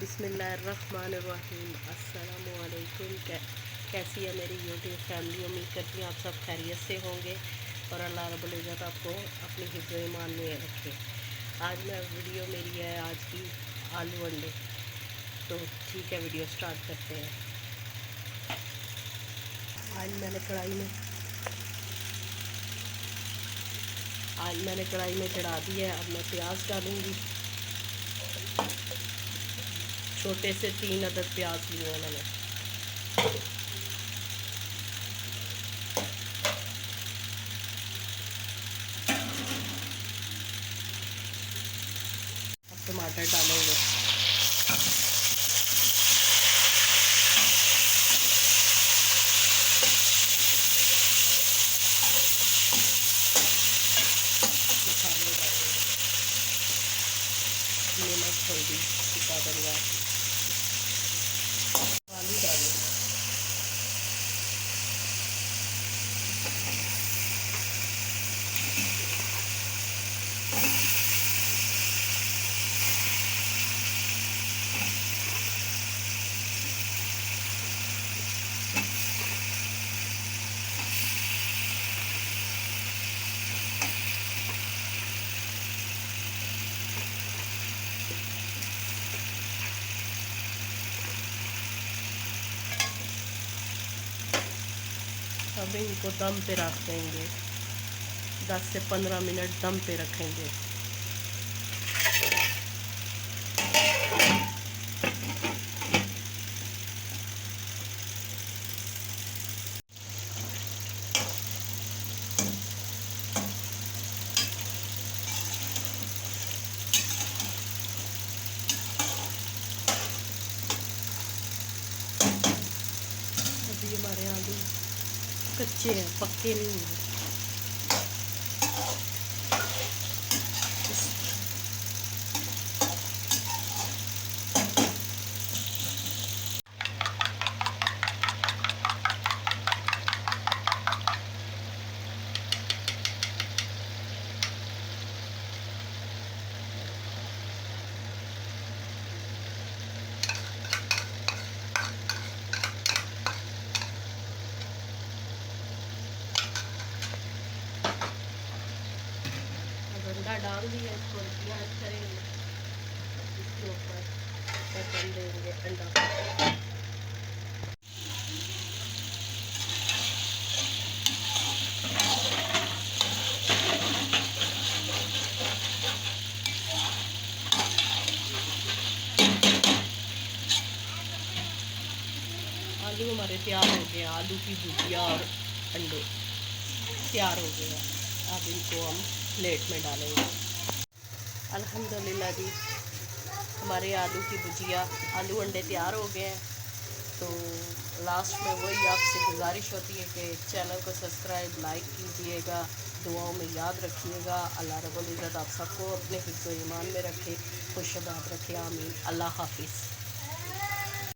बिस्मिल्लाहिर्रहमानिर्रहीम। अस्सलामुअलैकुम। कैसी है मेरी यूट्यूब फैमिली? उम्मीद करती हूँ आप सब खैरियत से होंगे और अल्लाह रब्बुल इज़्ज़त आपको अपनी हिफ्ज़ ईमान में रखे। आज मैं वीडियो मेरी है आज की आलू अंडे। तो ठीक है, वीडियो स्टार्ट करते हैं। आज मैंने कढ़ाई में चढ़ा दी है। अब मैं प्याज डालूँगी। छोटे से 3 अदद प्याज लिए हैं मैंने। अब टमाटर डालेंगे। मसाले डालेंगे, नमक, हल्दी, सूखा धनिया, आलू डालेंगे। अब इनको दम पे रख देंगे। 10 से 15 मिनट दम पे रखेंगे। अभी हमारे आलू कच्चे हैं, पक्के नहीं हैं। अंडा डाल दिया, इसको प्याज करेंगे, इसके ऊपर ढक्कन देंगे अंडा। आलू हमारे तैयार हो गए। आलू की भुजिया और अंडे तैयार हो गए हैं। अब इनको हम प्लेट में डालेंगे। अल्हम्दुलिल्लाह जी, हमारे आलू की भुजिया, आलू अंडे तैयार हो गए हैं। तो लास्ट में वही आपसे गुजारिश होती है कि चैनल को सब्सक्राइब, लाइक कीजिएगा, दुआओं में याद रखिएगा। अल्लाह रब्बुल इज़्ज़त आप सबको अपने हिफ्ज़ ईमान में रखे, खुशबाद रखे। आमीन। अल्लाह हाफिज़।